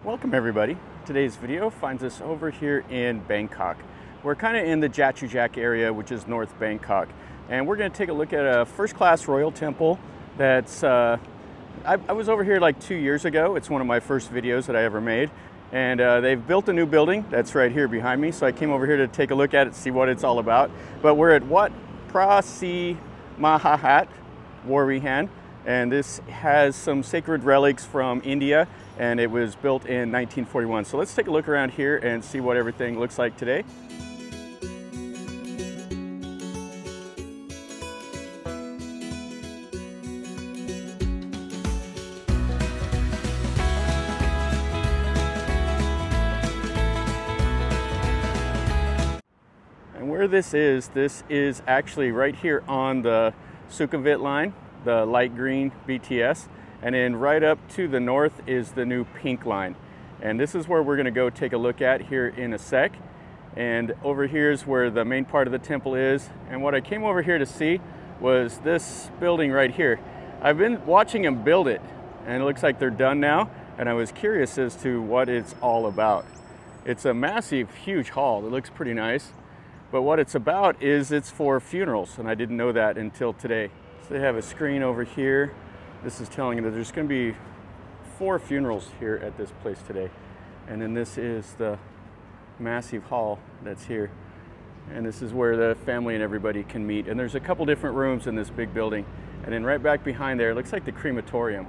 Welcome everybody. Today's video finds us over here in Bangkok. We're kind of in the Jatujak area, which is North Bangkok. And we're going to take a look at a first-class royal temple that's, I was over here like 2 years ago. It's one of my first videos that I ever made. And they've built a new building that's right here behind me. So I came over here to take a look at it, see what it's all about. But we're at Wat Phra Si Mahathat, Worawihan. And this has some sacred relics from India, and it was built in 1941. So let's take a look around here and see what everything looks like today. And where this is actually right here on the Sukhumvit line, the light green BTS, and then right up to the north is the new pink line. And this is where we're going to go take a look at here in a sec. And over here is where the main part of the temple is. And what I came over here to see was this building right here. I've been watching them build it, and it looks like they're done now, and I was curious as to what it's all about. It's a massive, huge hall. It looks pretty nice, but what it's about is it's for funerals, and I didn't know that until today. So they have a screen over here. This is telling you that there's going to be 4 funerals here at this place today. And then this is the massive hall that's here. And this is where the family and everybody can meet. And there's a couple different rooms in this big building. And then right back behind there, it looks like the crematorium.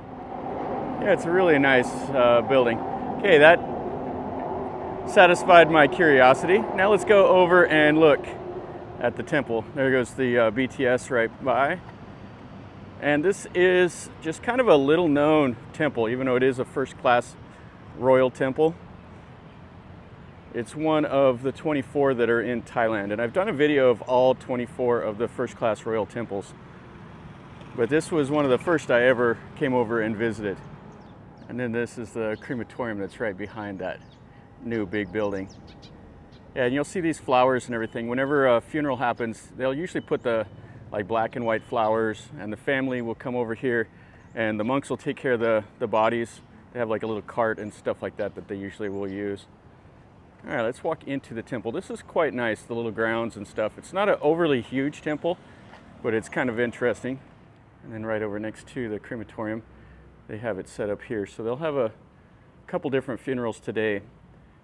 Yeah, it's a really nice building. Okay, that satisfied my curiosity. Now let's go over and look at the temple. There goes the BTS right by. And this is just kind of a little known temple, even though it is a first-class royal temple. It's one of the 24 that are in Thailand. And I've done a video of all 24 of the first-class royal temples. But this was one of the first I ever came over and visited. And then this is the crematorium that's right behind that new big building. Yeah, and you'll see these flowers and everything. Whenever a funeral happens, they'll usually put the like black and white flowers, and the family will come over here and the monks will take care of the bodies. They have like a little cart and stuff like that that they usually will use. All right, let's walk into the temple. This is quite nice, the little grounds and stuff. It's not an overly huge temple, but it's kind of interesting. And then right over next to the crematorium, they have it set up here. So they'll have a couple different funerals today.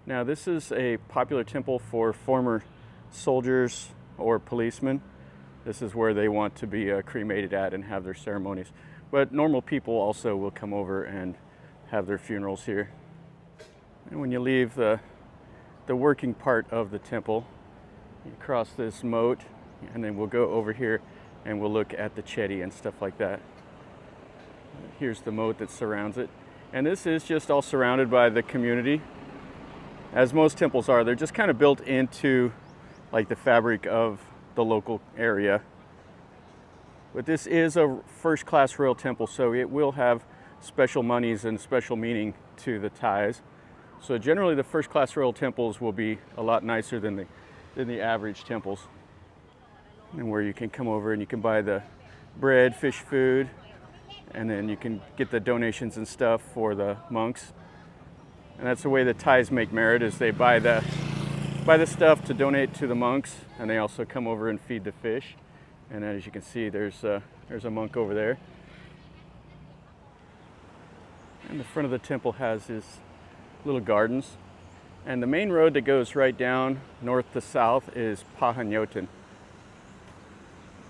Now this is a popular temple for former soldiers or policemen. This is where they want to be cremated at and have their ceremonies. But normal people also will come over and have their funerals here. And when you leave the working part of the temple, you cross this moat, and then we'll go over here and we'll look at the Cheddy and stuff like that. Here's the moat that surrounds it. And this is just all surrounded by the community. As most temples are, they're just kind of built into like the fabric of the local area. But this is a first-class royal temple, so it will have special monies and special meaning to the Thais. So generally the first-class royal temples will be a lot nicer than the average temples. And where you can come over and you can buy the bread, fish food, and then you can get the donations and stuff for the monks. And that's the way the Thais make merit, is they buy the stuff to donate to the monks, and they also come over and feed the fish. And as you can see, there's a monk over there. And the front of the temple has his little gardens. And the main road that goes right down north to south is Pahanyotin.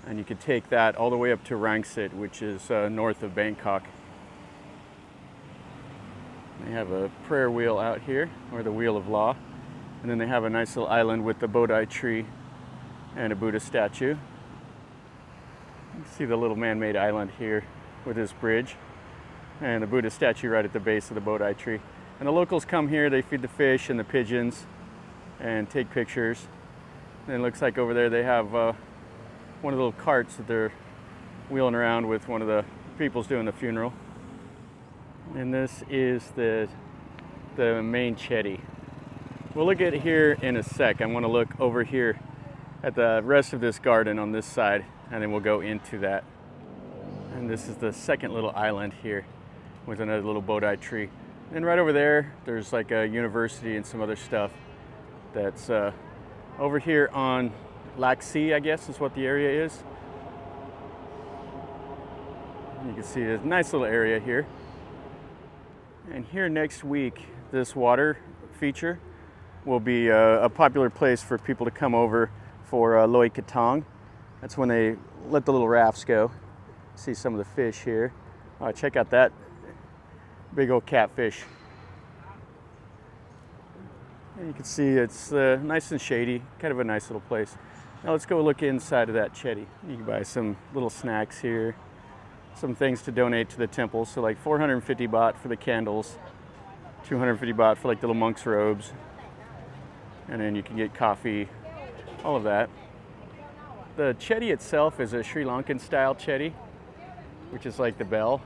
And you can take that all the way up to Rangsit, which is north of Bangkok. They have a prayer wheel out here, or the wheel of law. And then they have a nice little island with the Bodhi tree and a Buddha statue. You see the little man-made island here with this bridge and the Buddha statue right at the base of the Bodhi tree. And the locals come here, they feed the fish and the pigeons and take pictures. And it looks like over there they have one of the little carts that they're wheeling around with one of the people's doing the funeral. And this is the main Cheddy. We'll look at it here in a sec. I want to look over here at the rest of this garden on this side, and then we'll go into that. And this is the second little island here with another little Bodhi tree. And right over there, there's like a university and some other stuff that's over here on Lac Si, I guess is what the area is. You can see a nice little area here. And here next week, this water feature will be a popular place for people to come over for Loi Katong. That's when they let the little rafts go. See some of the fish here. Check out that big old catfish. And you can see it's nice and shady, kind of a nice little place. Now let's go look inside of that Cheddy. You can buy some little snacks here, some things to donate to the temple. So like 450 baht for the candles, 250 baht for like little monk's robes. And then you can get coffee, all of that. The Cheddy itself is a Sri Lankan style Cheddy, which is like the bell.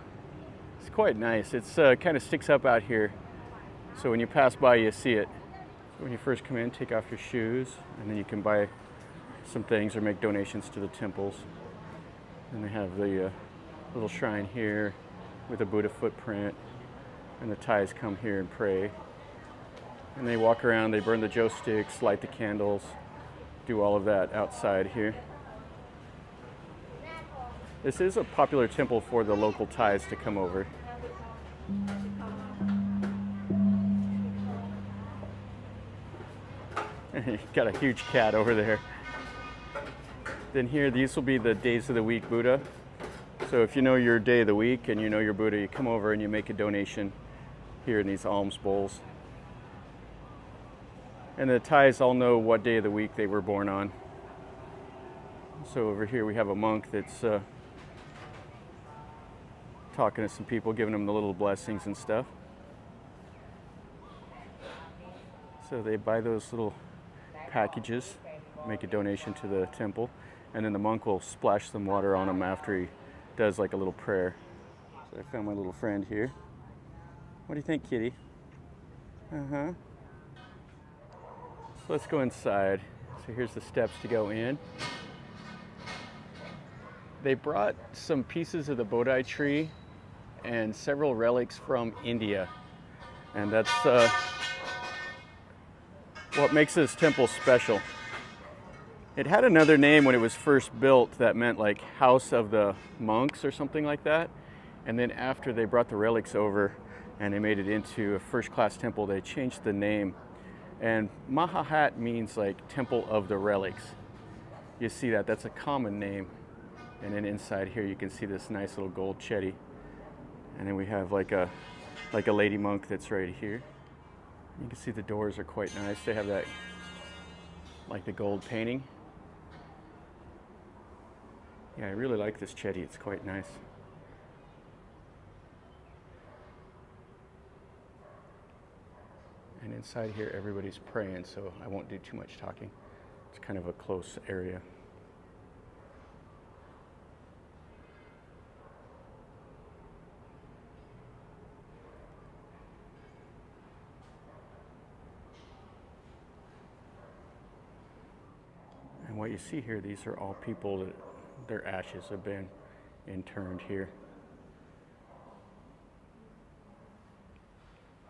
It's quite nice. It's kind of sticks up out here, so when you pass by you see it. So when you first come in, take off your shoes, and then you can buy some things or make donations to the temples. And they have the little shrine here with a Buddha footprint, and the Thais come here and pray. And they walk around, they burn the joe sticks, light the candles, do all of that outside here. This is a popular temple for the local Thais to come over. Got a huge cat over there. Then here, these will be the days of the week Buddha. So if you know your day of the week and you know your Buddha, you come over and you make a donation here in these alms bowls. And the Thais all know what day of the week they were born on. So over here we have a monk that's talking to some people, giving them the little blessings and stuff. So they buy those little packages, make a donation to the temple, and then the monk will splash some water on them after he does like a little prayer. So I found my little friend here. What do you think, kitty? Uh-huh. So let's go inside. So here's the steps to go in. They brought some pieces of the Bodhi tree and several relics from India. And that's what makes this temple special. It had another name when it was first built that meant like House of the Monks or something like that. And then after they brought the relics over and they made it into a first-class temple, they changed the name. And Mahathat means like Temple of the Relics. You see that, that's a common name. And then inside here you can see this nice little gold Cheddy. And then we have like a lady monk that's right here. You can see the doors are quite nice. They have that, like the gold painting. Yeah, I really like this Cheddy, it's quite nice. And inside here everybody's praying, so I won't do too much talking. It's kind of a close area. And what you see here, these are all people that their ashes have been interned here.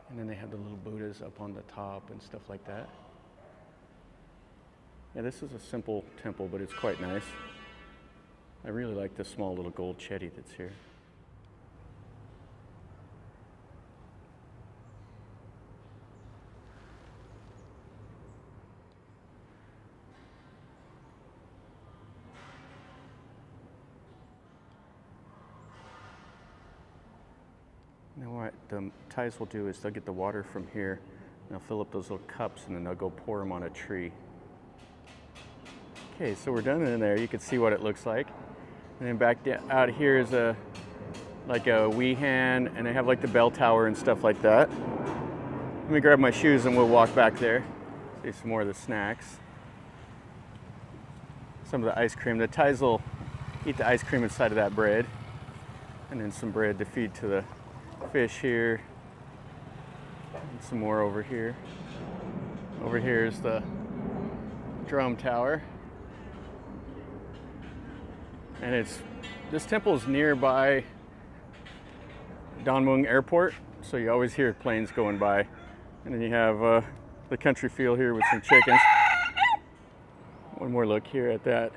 And then they have the little Buddhas up on the top and stuff like that. Yeah, this is a simple temple, but it's quite nice. I really like this small little gold Cheddy that's here. Now what the Thais will do is they'll get the water from here, and they'll fill up those little cups, and then they'll go pour them on a tree. Okay, so we're done in there. You can see what it looks like. And then back out here is like a Worawihan, and they have like the bell tower and stuff like that. Let me grab my shoes and we'll walk back there. See some more of the snacks. Some of the ice cream. The Thais will eat the ice cream inside of that bread. And then some bread to feed to the fish here. And some more over here. Over here is the drum tower. And this temple is nearby Don Mueang Airport, so you always hear planes going by. And then you have the country feel here with some chickens. One more look here at that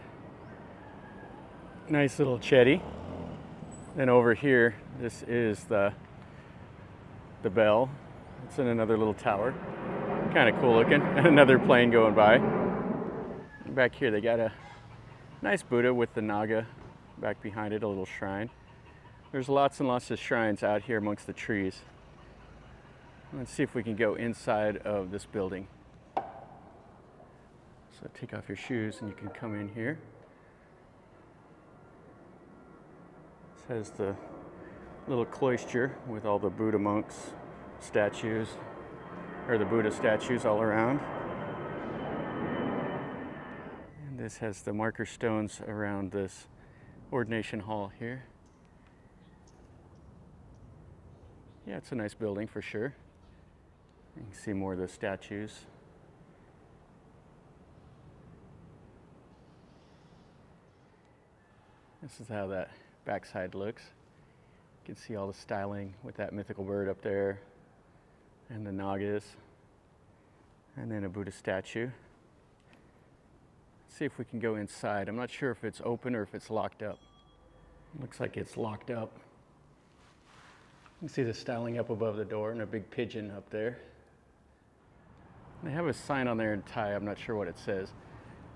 nice little Cheddy. Then over here, this is the bell. It's in another little tower. Kind of cool looking. And another plane going by. And back here they got a nice Buddha with the Naga back behind it, a little shrine. There's lots and lots of shrines out here amongst the trees. Let's see if we can go inside of this building. So take off your shoes and you can come in here. This has the little cloister with all the Buddha monks statues, or the Buddha statues all around. And this has the marker stones around this ordination hall here. Yeah, it's a nice building for sure. You can see more of the statues. This is how that backside looks. You can see all the styling with that mythical bird up there and the Nagas, and then a Buddha statue. Let's see if we can go inside. I'm not sure if it's open or if it's locked up. Looks like it's locked up. You can see the styling up above the door and a big pigeon up there. They have a sign on there in Thai. I'm not sure what it says,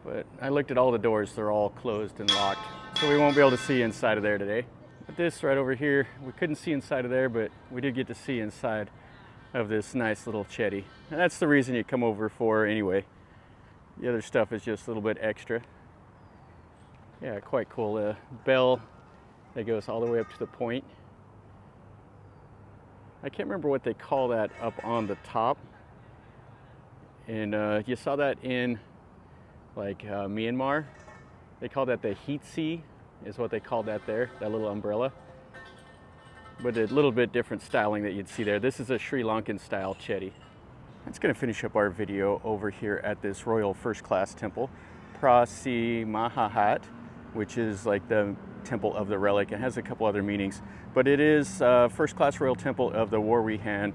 but I looked at all the doors. They're all closed and locked, so we won't be able to see inside of there today. But this right over here, we couldn't see inside of there, but we did get to see inside of this nice little Cheddy. And that's the reason you come over for anyway. The other stuff is just a little bit extra. Yeah, quite cool. The bell that goes all the way up to the point. I can't remember what they call that up on the top. And you saw that in like Myanmar. They call that the Heetsi, is what they call that there, that little umbrella. But a little bit different styling that you'd see there. This is a Sri Lankan style Cheddy. That's going to finish up our video over here at this royal first class temple, Phra Si Mahathat, which is like the temple of the relic. It has a couple other meanings, but it is first class royal temple of the Worawihan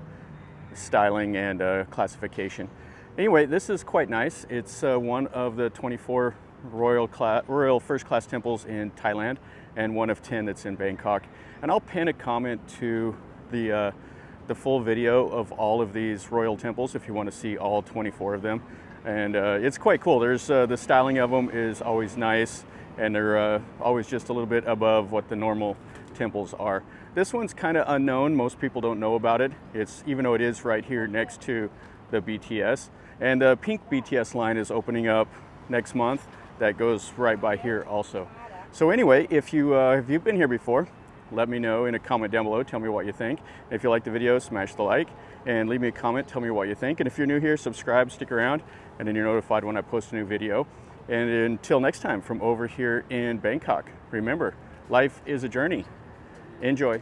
styling and classification. Anyway, this is quite nice. It's one of the 24 royal first class temples in Thailand, and one of 10 that's in Bangkok. And I'll pin a comment to the full video of all of these royal temples if you want to see all 24 of them. And it's quite cool. There's the styling of them is always nice, and they're always just a little bit above what the normal temples are. This one's kind of unknown. Most people don't know about it. It's, even though it is right here next to the BTS. And the pink BTS line is opening up next month. That goes right by here also. So anyway, if you've been here before, let me know in a comment down below. Tell me what you think. If you like the video, smash the like and leave me a comment. Tell me what you think. And if you're new here, subscribe, stick around, and then you're notified when I post a new video. And until next time, from over here in Bangkok, remember, life is a journey. Enjoy.